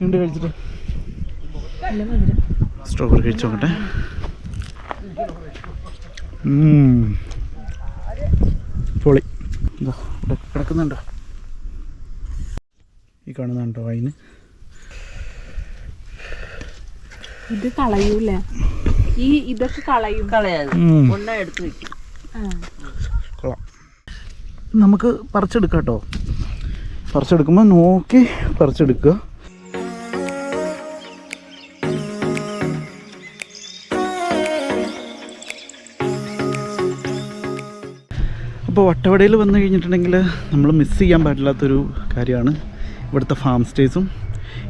ഉണ്ട് കഴിച്ചിട്ട് സ്ട്രോബെറി കഴിച്ചു നോക്കട്ടെ. പൊളി. എന്താ ഇവിടെ കിടക്കുന്നുണ്ടോ? ഈ കാണുന്നുണ്ടോ അതിന്? ഇത് കളയൂല, ഈ ഇതൊക്കെ കളയും. എടുത്ത് വെക്കും. കൊള്ളാം. നമുക്ക് പറിച്ചെടുക്കാം കേട്ടോ. പറിച്ചെടുക്കുമ്പോൾ നോക്കി പറിച്ചെടുക്കുക. അപ്പോൾ വട്ടവടയിൽ വന്നു കഴിഞ്ഞിട്ടുണ്ടെങ്കിൽ നമ്മൾ മിസ് ചെയ്യാൻ പാടില്ലാത്തൊരു കാര്യമാണ് ഇവിടുത്തെ ഫാം സ്റ്റേസും,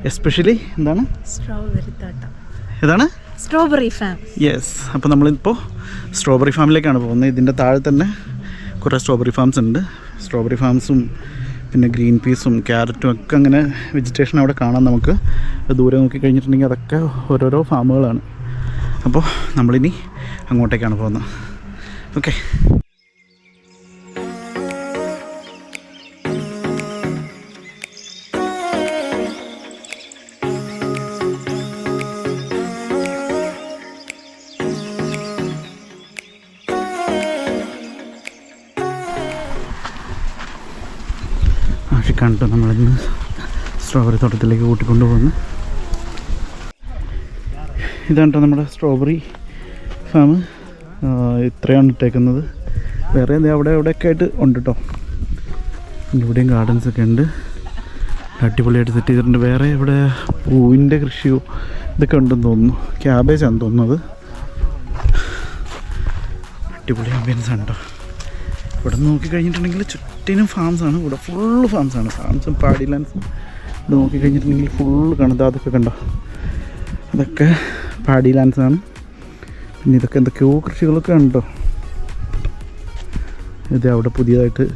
എസ്പെഷ്യലി എന്താണ് സ്ട്രോബെറി തോട്ടം. ഏതാണ്? Strawberry farm. യെസ്. അപ്പോൾ നമ്മളിപ്പോൾ സ്ട്രോബെറി ഫാമിലേക്കാണ് പോകുന്നത്. ഇതിൻ്റെ താഴെ തന്നെ കുറേ സ്ട്രോബെറി ഫാംസ് ഉണ്ട്. സ്ട്രോബെറി ഫാംസും പിന്നെ ഗ്രീൻ പീസും ക്യാരറ്റും ഒക്കെ അങ്ങനെ വെജിറ്റേഷൻ അവിടെ കാണാം നമുക്ക്. ദൂരെ നോക്കി കഴിഞ്ഞിട്ടുണ്ടെങ്കിൽ അതൊക്കെ ഓരോരോ ഫാമുകളാണ്. അപ്പോൾ നമ്മളിനി അങ്ങോട്ടേക്കാണ് പോകുന്നത്. ഓക്കെ. ആഷിക്കാണ് നമ്മളിന്ന് സ്ട്രോബെറി തോട്ടത്തിലേക്ക് കൂട്ടിക്കൊണ്ട് പോകുന്നത്. ഇതാണ് കേട്ടോ നമ്മുടെ സ്ട്രോബെറി ഫാം. ഇത്രയാണ് ഇട്ടേക്കുന്നത്. വേറെ അവിടെ എവിടെയൊക്കെ ആയിട്ട് ഉണ്ട് കേട്ടോ. ഇവിടെയും ഗാർഡൻസൊക്കെ ഉണ്ട്. അടിപൊളിയായിട്ട് സെറ്റ് ചെയ്തിട്ടുണ്ട്. വേറെ ഇവിടെ പൂവിൻ്റെ കൃഷിയോ ഇതൊക്കെ ഉണ്ടെന്ന് തോന്നുന്നു. ക്യാബേജാണ് തോന്നുന്നത്. അടിപൊളി ആംബിയൻസ് ആണ് കേട്ടോ. ഇവിടെ നോക്കിക്കഴിഞ്ഞിട്ടുണ്ടെങ്കിൽ ചുറ്റിനും ഫാംസാണ്. ഇവിടെ ഫുള്ള് ഫാംസാണ്. ഫാംസും പാടി ലാൻഡ്സും ഇവിടെ നോക്കിക്കഴിഞ്ഞിട്ടുണ്ടെങ്കിൽ ഫുള്ള് കാണുന്നത്. അതൊക്കെ കണ്ടോ, ഇതൊക്കെ പാടി ലാൻഡ്സാണ്. പിന്നെ ഇതൊക്കെ എന്തൊക്കെയോ കൃഷികളൊക്കെ ഉണ്ടോ. ഇത് അവിടെ പുതിയതായിട്ട്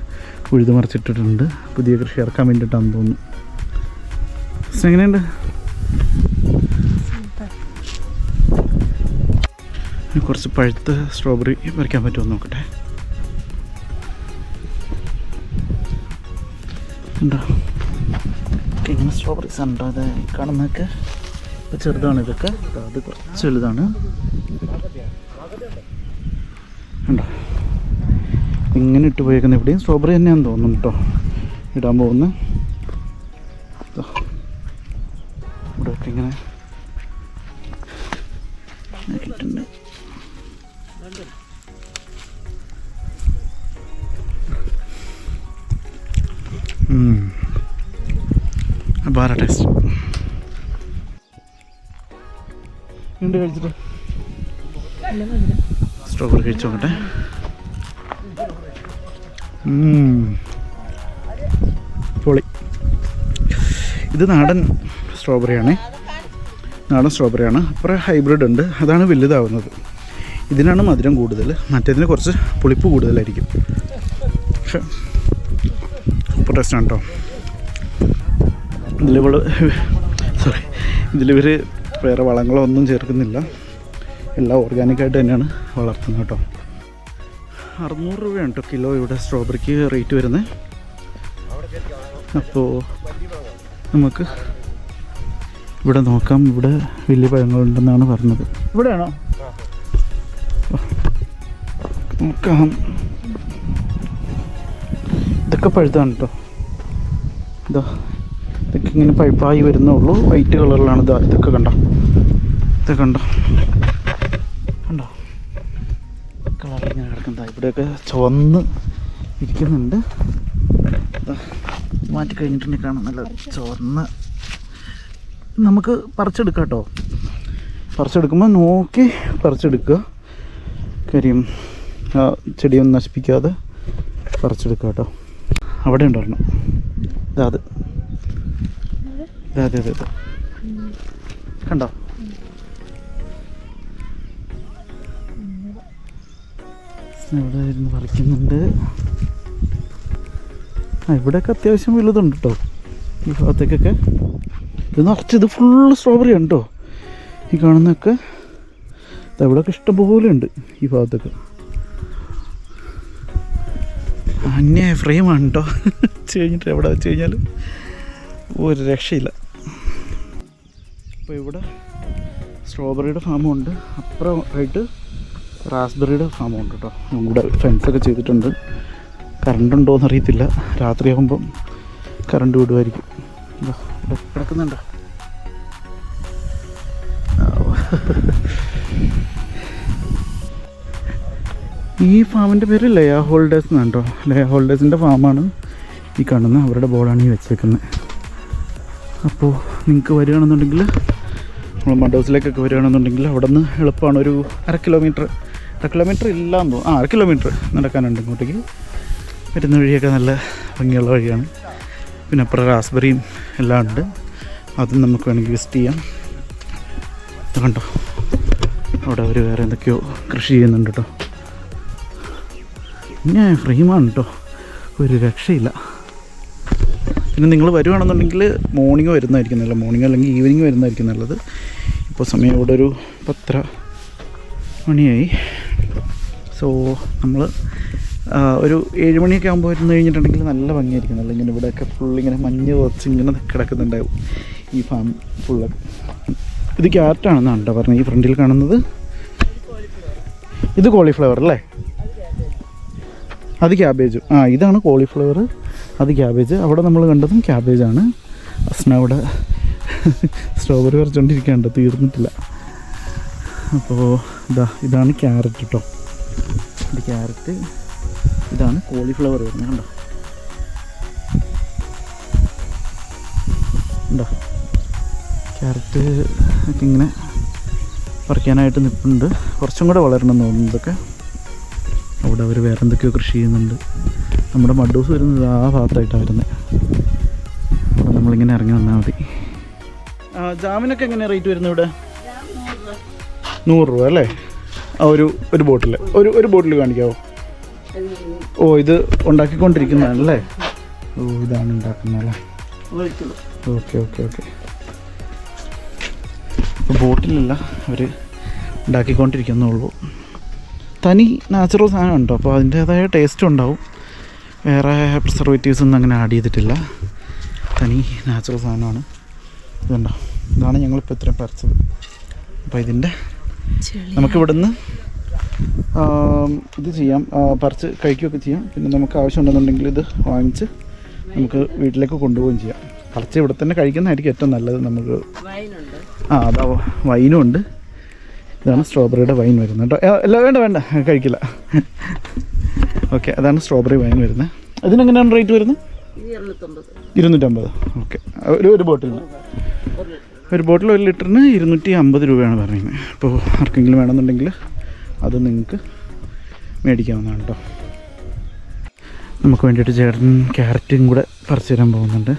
ഉഴുതു മറിച്ചിട്ടിട്ടുണ്ട്. പുതിയ കൃഷി ഇറക്കാൻ വേണ്ടിയിട്ടാണെന്ന് തോന്നുന്നു. എങ്ങനെയുണ്ട്? കുറച്ച് പഴുത്ത സ്ട്രോബെറി പറിക്കാൻ പറ്റുമോ നോക്കട്ടെ. ഉണ്ടോ ഇങ്ങനെ സ്ട്രോബെറീസ് ഉണ്ടോ? ഇത് കാണുന്നതൊക്കെ ഇപ്പോൾ ചെറുതാണ്. ഇതൊക്കെ അത് കുറച്ച് വലുതാണ്. ഉണ്ടോ ഇങ്ങനെ ഇട്ട് പോയേക്കുന്നത്? ഇവിടെയും സ്ട്രോബെറി തന്നെയാണെന്ന് തോന്നുന്നു കേട്ടോ ഇടാൻ പോകുന്നത്. ഇവിടെയൊക്കെ ഇങ്ങനെ ആക്കിയിട്ടുണ്ട്. അപാര ടേസ്റ്റ് ഉണ്ട്. കഴിച്ചിട്ട് സ്ട്രോബെറി കഴിച്ചു നോക്കട്ടെ. പൊളി. ഇത് നാടൻ സ്ട്രോബെറിയാണ്. നാടൻ സ്ട്രോബെറിയാണ്. അപ്പുറം ഹൈബ്രിഡ് ഉണ്ട്. അതാണ് വലുതാവുന്നത്. ഇതിനാണ് മധുരം കൂടുതൽ. മറ്റേതിന് കുറച്ച് പുളിപ്പ് കൂടുതലായിരിക്കും. പക്ഷെ സൂപ്പർ ടേസ്റ്റാണ് കേട്ടോ. ഇതിലിവർ വേറെ വളങ്ങളോ ഒന്നും ചേർക്കുന്നില്ല. എല്ലാം ഓർഗാനിക്കായിട്ട് തന്നെയാണ് വളർത്തുന്നത് കേട്ടോ. 600 രൂപയാണ് കേട്ടോ കിലോ ഇവിടെ സ്ട്രോബെറിക്ക് റേറ്റ് വരുന്നത്. അപ്പോൾ നമുക്ക് ഇവിടെ നോക്കാം. ഇവിടെ വലിയ പഴങ്ങളുണ്ടെന്നാണ് പറഞ്ഞത്. ഇവിടെയാണോ? നോക്കാം. ഇതൊക്കെ പഴുത്താണ് കേട്ടോ. ഇതാ ഇതൊക്കെ ഇങ്ങനെ പഴുപ്പായി വരുന്നുള്ളൂ. വൈറ്റ് കളറിലാണ്. ഇതൊക്കെ കണ്ടോ, ഇതൊക്കെ കണ്ടോ കണ്ടോ കളർ ഇങ്ങനെ കിടക്കുന്നത്. ഇവിടെയൊക്കെ ചുവന്ന് ഇരിക്കുന്നുണ്ട്. മാറ്റി കഴിഞ്ഞിട്ടുണ്ടെങ്കിൽ കാണാം നല്ല ചുവന്ന്. നമുക്ക് പറിച്ചെടുക്കാം കേട്ടോ. പറിച്ചെടുക്കുമ്പോൾ നോക്കി പറിച്ചെടുക്കുക. കാര്യം ചെടിയൊന്നും നശിപ്പിക്കാതെ പറിച്ചെടുക്കുക കേട്ടോ. അവിടെ ഉണ്ടായിരുന്നു. അത് അതെ അതെ അതെ കണ്ടോ? ഇവിടെ ഇരുന്ന് പറിക്കുന്നുണ്ട്. ഇവിടെയൊക്കെ അത്യാവശ്യം വലുതുണ്ട് കേട്ടോ. ഈ ഭാഗത്തേക്കൊക്കെ ഇത് നിറച്ചത് ഫുള്ള് സ്ട്രോബെറി ആണ് കേട്ടോ. ഈ കാണുന്നതൊക്കെ ഇവിടെയൊക്കെ ഇഷ്ടംപോലെ ഉണ്ട്. ഈ ഭാഗത്തൊക്കെ അന്യായ ഫ്രെയിമാണ് കേട്ടോ. വെച്ച് കഴിഞ്ഞിട്ട് എവിടെ വെച്ച് കഴിഞ്ഞാലും ഒരു രക്ഷയില്ല. അപ്പോൾ ഇവിടെ സ്ട്രോബെറിയുടെ ഫാമും ഉണ്ട്, അപ്പുറമായിട്ട് റാസ്ബെറിയുടെ ഫാമും ഉണ്ട് കേട്ടോ. ഇവിടെ ഫെൻസൊക്കെ ചെയ്തിട്ടുണ്ട്. കറണ്ട് ഉണ്ടോയെന്ന് അറിയത്തില്ല, രാത്രിയാകുമ്പം കറണ്ട് വിടുമായിരിക്കും. ഇവിടെ കിടക്കുന്നുണ്ടോ? ഈ ഫാമിൻ്റെ പേര് ലയ ഹോൾഡേഴ്സ് എന്നാണ് കേട്ടോ. ലയ ഹോൾഡേഴ്സിൻ്റെ ഫാമാണ് ഈ കാണുന്നത്. അവരുടെ ബോർഡാണ് ഈ വെച്ചേക്കുന്നത്. അപ്പോൾ നിങ്ങൾക്ക് വരികയാണെന്നുണ്ടെങ്കിൽ നമ്മൾ മഡോസിലേക്കൊക്കെ വരികയാണെന്നുണ്ടെങ്കിൽ അവിടെ നിന്ന് എളുപ്പമാണ്. ഒരു 1/2 കിലോമീറ്റർ ഇല്ലാന്ന് തോന്നുന്നു. 1/2 കിലോമീറ്റർ നടക്കാനുണ്ട് ഇങ്ങോട്ടേക്ക്. വരുന്ന വഴിയൊക്കെ നല്ല ഭംഗിയുള്ള വഴിയാണ്. പിന്നെ അപ്പുറം റാസ്ബെറിയും എല്ലാം ഉണ്ട്, അതും നമുക്ക് വേണമെങ്കിൽ വിസിറ്റ് ചെയ്യാം. ഇത് കണ്ടോ, അവിടെ അവർ വേറെ എന്തൊക്കെയോ കൃഷി ചെയ്യുന്നുണ്ട് കേട്ടോ. പിന്നെ ഫ്രെയിമാണ് കേട്ടോ, ഒരു രക്ഷയില്ല. പിന്നെ നിങ്ങൾ വരുവാണെന്നുണ്ടെങ്കിൽ മോർണിംഗ് വരുന്നതായിരിക്കും നല്ലത്. മോർണിംഗ് അല്ലെങ്കിൽ ഈവനിങ് വരുന്നതായിരിക്കും നല്ലത്. ഇപ്പോൾ സമയം ഇവിടെ ഒരു 10:30 മണിയായി. സോ നമ്മൾ ഒരു 7 മണിയൊക്കെ ആകുമ്പോൾ ഇരുന്ന് കഴിഞ്ഞിട്ടുണ്ടെങ്കിൽ നല്ല ഭംഗിയായിരിക്കും. നല്ല ഇങ്ങനെ ഇവിടെയൊക്കെ ഫുള്ളിങ്ങനെ മഞ്ഞ് കുറച്ച് ഇങ്ങനെ കിടക്കുന്നുണ്ടാവും ഈ ഫാം ഫുള്ളൊക്കെ. ഇത് ക്യാരറ്റാണെന്നാണ് കേട്ടോ പറഞ്ഞത്. ഈ ഫ്രണ്ടിൽ കാണുന്നത് ഇത് കോളിഫ്ലവർ അല്ലേ? അത് ക്യാബേജ്. ഇതാണ് കോളിഫ്ലവർ, അത് ക്യാബേജ്. അവിടെ നമ്മൾ കണ്ടതും ക്യാബേജാണ്. അസ്ന അവിടെ സ്ട്രോബെറി പറിച്ചുകൊണ്ടിരിക്കുകയുണ്ട്, തീർന്നിട്ടില്ല. അപ്പോൾ ഇതാണ് ക്യാരറ്റ് കേട്ടോ. ഇത് ക്യാരറ്റ്, ഇതാണ് കോളിഫ്ലവർ വരുന്നത്. കണ്ടോ ഉണ്ടോ? ക്യാരറ്റ് ഒക്കെ ഇങ്ങനെ പറിക്കാനായിട്ട് നിൽപ്പുണ്ട്. കുറച്ചും കൂടെ വളരണം എന്ന് തോന്നുന്നു ഇതൊക്കെ. അവിടെ അവർ വേറെ എന്തൊക്കെയോ കൃഷി ചെയ്യുന്നുണ്ട്. നമ്മുടെ മഡൂസ് വരുന്നത് ആ ഭാഗത്തായിട്ടാണ് വരുന്നത്. അപ്പോൾ നമ്മളിങ്ങനെ ഇറങ്ങി വന്നാൽ മതി. ജാമിനൊക്കെ എങ്ങനെയാണ് റേറ്റ് വരുന്നത് ഇവിടെ? 100 രൂപ അല്ലേ? ഒരു ബോട്ടിൽ ഒരു ബോട്ടിൽ കാണിക്കാവോ? ഇത് ഉണ്ടാക്കിക്കൊണ്ടിരിക്കുന്നതാണല്ലേ? ഇതാണ് ഉണ്ടാക്കുന്നതല്ലേ? ഓക്കെ. അപ്പോൾ ബോട്ടിലല്ല, അവർ ഉണ്ടാക്കിക്കൊണ്ടിരിക്കുന്നുള്ളൂ. തനി നാച്ചുറൽ സാധനം ഉണ്ടോ, അപ്പോൾ അതിൻ്റേതായ ടേസ്റ്റും ഉണ്ടാവും. വേറെ പ്രിസർവേറ്റീവ്സ് ഒന്നും അങ്ങനെ ആഡ് ചെയ്തിട്ടില്ല. തനി നാച്ചുറൽ സാധനമാണ്. ഇതുണ്ടോ, ഇതാണ് ഞങ്ങളിപ്പോൾ ഇത്രയും പറിച്ചത്. അപ്പോൾ ഇതിൻ്റെ നമുക്കിവിടുന്ന് ഇത് ചെയ്യാം, പറിച്ച് കഴിക്കുകയൊക്കെ ചെയ്യാം. പിന്നെ നമുക്ക് ആവശ്യമുണ്ടെന്നുണ്ടെങ്കിൽ ഇത് വാങ്ങിച്ച് നമുക്ക് വീട്ടിലേക്ക് കൊണ്ടുപോവുകയും ചെയ്യാം. പറിച്ച് ഇവിടെ തന്നെ കഴിക്കുന്നതായിരിക്കും ഏറ്റവും നല്ലത്. നമുക്ക് അതാ വൈനും ഉണ്ട്. ഇതാണ് സ്ട്രോബെറിയുടെ വൈൻ വരുന്നത് കേട്ടോ. അല്ല വേണ്ട കഴിക്കില്ല. ഓക്കെ, അതാണ് സ്ട്രോബെറി വൈൻ വരുന്നത്. ഇതിനെങ്ങനെയാണ് റേറ്റ് വരുന്നത്? 250. ഓക്കെ, ഒരു ബോട്ടിലിന് ഒരു 1 ലിറ്ററിന് 250 രൂപയാണ് പറയുന്നത്. അപ്പോൾ ആർക്കെങ്കിലും വേണമെന്നുണ്ടെങ്കിൽ അത് നിങ്ങൾക്ക് മേടിക്കാവുന്നതാണ് കേട്ടോ. നമുക്ക് വേണ്ടിയിട്ട് ചേട്ടൻ ക്യാരറ്റും കൂടെ പറിച്ചു തരാൻ പോകുന്നുണ്ട്.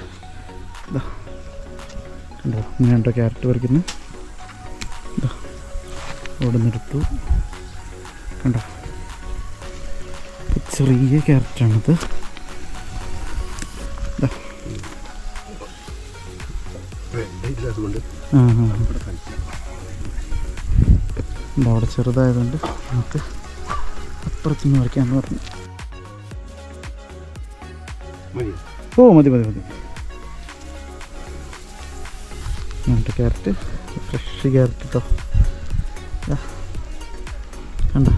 ഇതാ കണ്ടോ, ഇങ്ങനെയുണ്ടോ ക്യാരറ്റ് പറിക്കുന്നത്? ഇതാ അവിടെ നിന്നെടുത്തു, കണ്ടോ, ചെറിയ ക്യാരറ്റാണിത്. അവിടെ ചെറുതായതുകൊണ്ട് നമുക്ക് അപ്പുറത്തുനിന്ന് വരയ്ക്കാമെന്ന് പറഞ്ഞു. മതി. അങ്ങനത്തെ ക്യാരറ്റ്, ഫ്രഷ് ക്യാരറ്റ് കേട്ടോ. കണ്ടോ,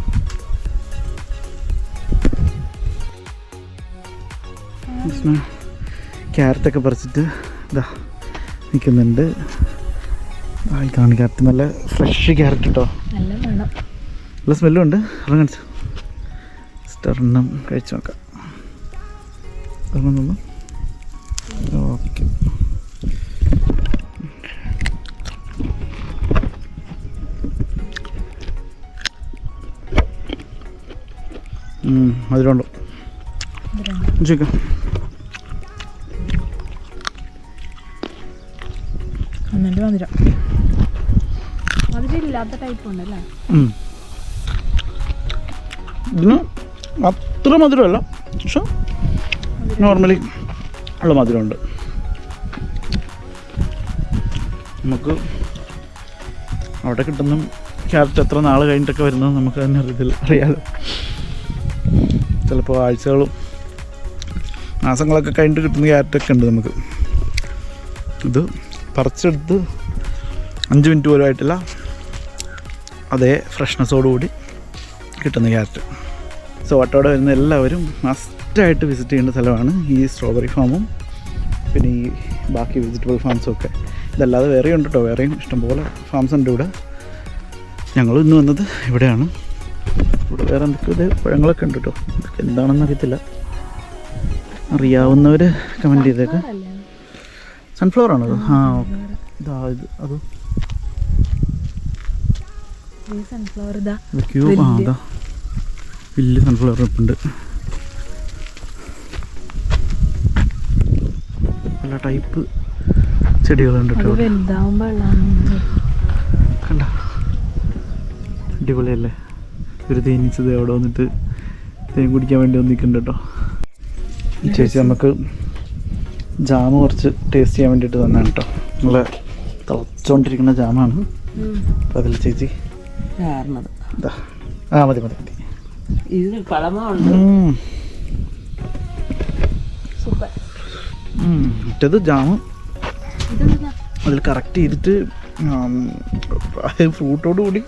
ക്യാരറ്റൊക്കെ പറിച്ചിട്ട് ഇതാ നിൽക്കുന്നുണ്ട്. ഇതാണ് ക്യാരറ്റ്, നല്ല ഫ്രഷ് ക്യാരറ്റ് കേട്ടോ. നല്ല സ്മെല്ലും ഉണ്ട്. അത് കാണിച്ചു സ്റ്റർണ്ണം കഴിച്ചു നോക്കാം. ഓക്കെ, അതിലുണ്ടോ ചിക്കൻ? മധുരമില്ലാത്ത ടൈപ്പ് ഉണ്ടല്ലേ? ഇതിന് അത്ര മധുരമല്ല, പക്ഷെ നോർമലി ഉള്ള മധുരമുണ്ട്. നമുക്ക് അവിടെ കിട്ടുന്ന ക്യാരറ്റ് എത്ര നാൾ കഴിഞ്ഞിട്ടൊക്കെ വരുന്നത് നമുക്ക് തന്നെ അറിയാമല്ലോ. ചിലപ്പോൾ ആഴ്ചകളും മാസങ്ങളൊക്കെ കഴിഞ്ഞിട്ട് കിട്ടുന്ന ക്യാരറ്റൊക്കെ ഉണ്ട് നമുക്ക്. ഇത് പറിച്ചെടുത്ത് 5 മിനിറ്റ് പോലും ആയിട്ടില്ല, അതേ ഫ്രഷ്നെസ്സോടുകൂടി കിട്ടുന്ന ക്യാരറ്റ്. സോ വട്ടവട വരുന്ന എല്ലാവരും മസ്റ്റായിട്ട് വിസിറ്റ് ചെയ്യേണ്ട സ്ഥലമാണ് ഈ സ്ട്രോബെറി ഫാമും പിന്നെ ഈ ബാക്കി വെജിറ്റബിൾ ഫാംസും ഒക്കെ. ഇതല്ലാതെ വേറെയും ഉണ്ട് കേട്ടോ, വേറെയും ഇഷ്ടംപോലെ ഫാംസ് ഉണ്ട് ഇവിടെ. ഞങ്ങൾ ഇന്ന് വന്നത് ഇവിടെയാണ്. ഇവിടെ വേറെ എന്തൊക്കെ പഴങ്ങളൊക്കെ ഉണ്ട് കേട്ടോ, ഇതൊക്കെ എന്താണെന്ന് അറിയത്തില്ല. അറിയാവുന്നവർ കമൻറ്റ് ചെയ്തേക്ക്. സൺഫ്ലവർ ആണത്? ആ ഓക്കെ. ഇതാ ഇത് അത് സൺഫ്ലവർ ക്യൂബ്. ആ അതാ വലിയ സൺഫ്ലവർ ഉണ്ട്. പല ടൈപ്പ് ചെടികളുണ്ട് കേട്ടോ. കണ്ട അടിപൊളിയല്ലേ? ഒരു തേനീച്ചത് അവിടെ വന്നിട്ട് തേൻ കുടിക്കാൻ വേണ്ടി വന്നിട്ടുണ്ട് കേട്ടോ. ചേച്ചി നമുക്ക് ജാമ് കുറച്ച് ടേസ്റ്റ് ചെയ്യാൻ വേണ്ടിയിട്ട് തന്നെയാണ് കേട്ടോ. നല്ല തിളച്ചുകൊണ്ടിരിക്കുന്ന ജാമാണ്. അപ്പം അതിൽ ചേച്ചി ഇതാ. ആ മതി മതി മതി. മറ്റേത് ജാമ് അതിൽ കറക്റ്റ് ചെയ്തിട്ട് ഫ്രൂട്ടോട് കൂടി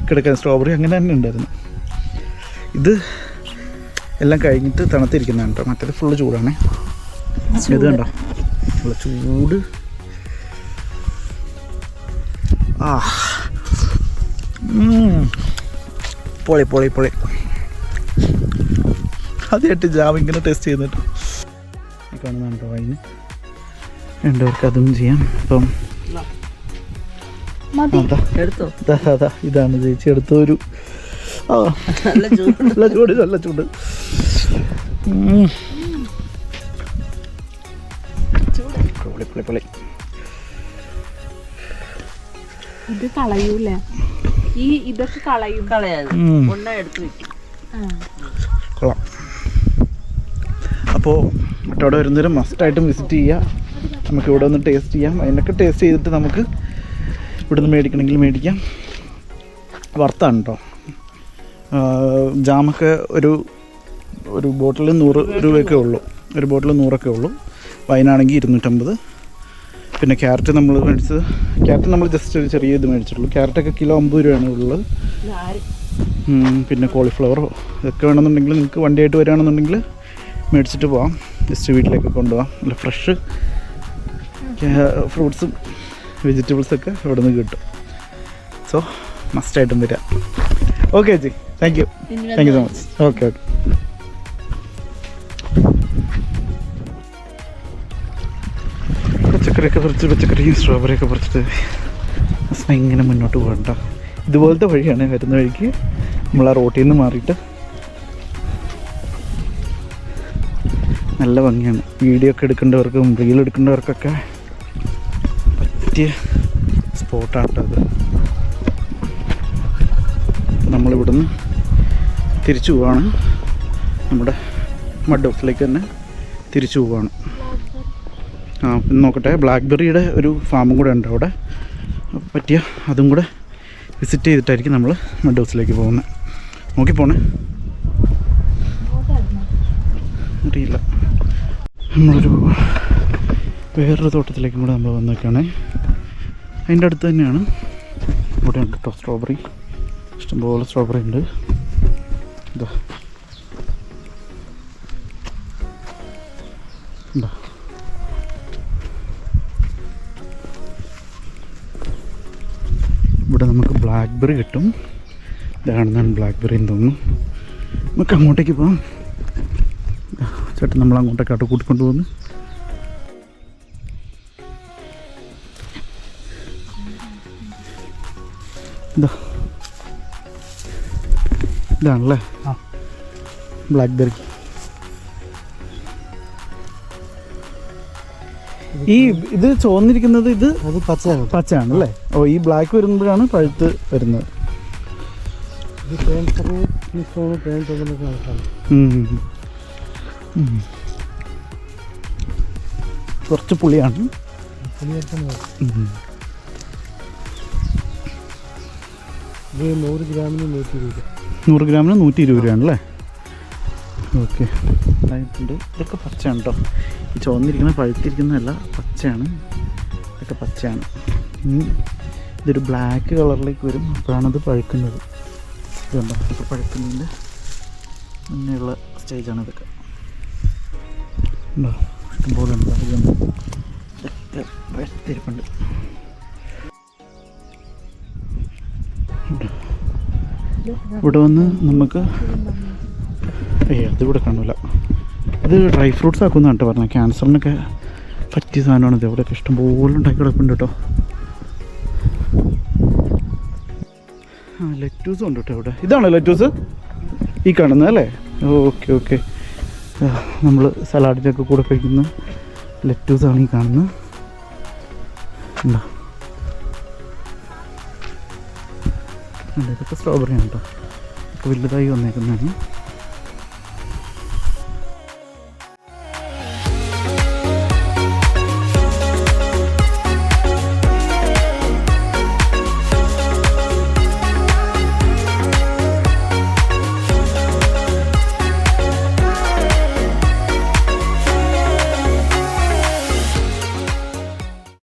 കിടക്കാൻ സ്ട്രോബെറി അങ്ങനെ തന്നെ ഉണ്ടായിരുന്നു. ഇത് എല്ലാം കഴിഞ്ഞിട്ട് തണുത്തിരിക്കുന്നതാണ് കേട്ടോ. മറ്റേത് ഫുള്ള് ചൂടാണേ. ഇത് കണ്ടോ ഫുള്ള് ചൂട്. ആ പൊളി പൊളി പൊളി. ആദ്യമായിട്ട് ജാം ഇങ്ങനെ ടേസ്റ്റ് ചെയ്യുന്നുണ്ട്. ഈ കാണുന്നുണ്ട് കേട്ടോ വൈന്. രണ്ടുപേർക്ക് അതും ചെയ്യാം. അപ്പം അതാ ഇതാണ് ചേച്ചി എടുത്ത ഒരു നല്ല ചൂട് നല്ല ചൂട്. പൊളി പൊളി പൊളി. ഇത് കളയൂലേ? ഈ ഇതൊക്കെ കളയും. കൊള്ളാം. അപ്പോൾ അവിടെ വരുന്നവരും മസ്റ്റായിട്ടും വിസിറ്റ് ചെയ്യുക. നമുക്ക് ഇവിടെ ഒന്ന് ടേസ്റ്റ് ചെയ്യാം. അതിനൊക്കെ ടേസ്റ്റ് ചെയ്തിട്ട് നമുക്ക് ഇവിടെ നിന്ന് മേടിക്കണമെങ്കിൽ മേടിക്കാം. വർത്താണ് കേട്ടോ. ജാമൊക്കെ ഒരു ബോട്ടിൽ 100 രൂപയൊക്കെ ഉള്ളൂ. ഒരു ബോട്ടിൽ 100 ഉള്ളൂ. വൈനാണെങ്കിൽ 250. പിന്നെ ക്യാരറ്റ് നമ്മൾ മേടിച്ചത്, ക്യാരറ്റ് നമ്മൾ ജസ്റ്റ് ഒരു ചെറിയ ഇത് മേടിച്ചിട്ടുള്ളൂ. ക്യാരറ്റൊക്കെ കിലോ 50 രൂപയാണ് ഉള്ളത്. പിന്നെ കോളിഫ്ലവറോ ഇതൊക്കെ വേണമെന്നുണ്ടെങ്കിൽ നിങ്ങൾക്ക് വണ്ടിയായിട്ട് വരികയാണെന്നുണ്ടെങ്കിൽ മേടിച്ചിട്ട് പോവാം. ജസ്റ്റ് വീട്ടിലേക്ക് കൊണ്ടുപോകാം. നല്ല ഫ്രഷ് ഫ്രൂട്ട്സും വെജിറ്റബിൾസൊക്കെ ഇവിടെ നിന്ന് കിട്ടും. സോ മസ്റ്റായിട്ടും വരിക. ഓക്കെ ചേച്ചി, thank you so much. Okay okay. പച്ചക്കറിയൊക്കെ പറിച്ച് പച്ചക്കറിയും സ്ട്രോബെറിയൊക്കെ പറിച്ചിട്ട് ഇങ്ങനെ മുന്നോട്ട് പോകണ്ട. ഇതുപോലത്തെ വഴിയാണ് വരുന്ന വഴിക്ക് നമ്മൾ ആ റോട്ടിൽ നിന്ന് മാറിയിട്ട്. നല്ല ഭംഗിയാണ്. വീഡിയോ ഒക്കെ എടുക്കേണ്ടവർക്കും റീൽ എടുക്കേണ്ടവർക്കൊക്കെ പറ്റിയ സ്പോട്ടാണ് അത്. നമ്മളിവിടുന്ന് തിരിച്ചു പോവാണ്. നമ്മുടെ മഡ് ഹൗസിലേക്ക് തന്നെ തിരിച്ചു പോവാണ്. നോക്കട്ടെ, ബ്ലാക്ക്ബെറിയുടെ ഒരു ഫാമും കൂടെ ഉണ്ട് അവിടെ. പറ്റിയ അതും കൂടെ വിസിറ്റ് ചെയ്തിട്ടായിരിക്കും നമ്മൾ മഡ് ഹൗസിലേക്ക് പോകുന്നത്. നോക്കിപ്പോണേ. അറിയില്ല. നമ്മളൊരു വേറൊരു തോട്ടത്തിലേക്കും കൂടെ നമ്മൾ വന്നേക്കാണ്. അതിൻ്റെ അടുത്ത് തന്നെയാണ്. ഇവിടെ ഉണ്ട് കേട്ടോ സ്ട്രോബെറി. ഇഷ്ടംപോലെ സ്ട്രോബെറി ഉണ്ട്. ഇതാ എന്താ ഇവിടെ നമുക്ക് ബ്ലാക്ക്ബെറി കിട്ടും. ഇതാണെന്നാണ് ബ്ലാക്ക്ബെറി എന്ന് തോന്നുന്നു. നമുക്ക് അങ്ങോട്ടേക്ക് പോകാം. ചേട്ടൻ നമ്മൾ അങ്ങോട്ടേക്കാട്ട് കൂട്ടിക്കൊണ്ട് പോകുന്നു. ഇതാണല്ലേ ബ്ലാക്ക്ബെറി. ഈ ഇത് ചോന്നിരിക്കുന്നത് ഇത് പച്ചയാണല്ലേ? ഓ, ഈ ബ്ലാക്ക് വരുമ്പോഴാണ് പഴുത്ത് വരുന്നത്. കുറച്ച് പുളിയാണ്. 100 ഗ്രാമിന് 120 രൂപ. 100 ഗ്രാമിന് 120 രൂപയാണല്ലേ? ഓക്കെ. ഇതൊക്കെ പച്ചയാണ് കേട്ടോ. ഈ ചുവന്നിരിക്കുന്ന പഴുത്തിരിക്കുന്നതല്ല, പച്ചയാണ്. ഇതൊക്കെ പച്ചയാണ്. ഇതൊരു ബ്ലാക്ക് കളറിലേക്ക് വരും, അപ്പോഴാണ് അത് പഴുക്കുന്നത്. ഇതുണ്ടോ, ഇപ്പോൾ പഴുക്കുന്നതിൻ്റെ മുന്നേയുള്ള സ്റ്റേജാണ് ഇതൊക്കെ. ഉണ്ടോ, ഇഷ്ടംപോലെ ഉണ്ട്. ഇതുണ്ട്, ഇതൊക്കെ പഴുത്തിരിപ്പുണ്ട്. ഇവിടെ വന്ന് നമുക്ക് അതിവിടെ കാണില്ല. ഇത് ഡ്രൈ ഫ്രൂട്ട്സ് ആക്കുമെന്നാണ് കേട്ടോ പറഞ്ഞത്. ക്യാൻസറിനൊക്കെ പറ്റിയ സാധനമാണ് ഇത്. ഇവിടെയൊക്കെ ഇഷ്ടംപോലെ ഉണ്ടാക്കി കിടപ്പുണ്ട് കേട്ടോ. ലെറ്റൂസും ഉണ്ട് കേട്ടോ ഇവിടെ. ഇതാണോ ലെറ്റൂസ് ഈ കാണുന്നത് അല്ലേ? Okay okay. നമ്മൾ സലാഡിനൊക്കെ കൂടെ കഴിക്കുന്ന ലെറ്റൂസാണ് ഈ കാണുന്നത്. ഉണ്ടോ, ഇതൊക്കെ സ്ട്രോബെറിയാണ് കേട്ടോ. ഒക്കെ വലുതായി വന്നേക്കുന്നതാണ്.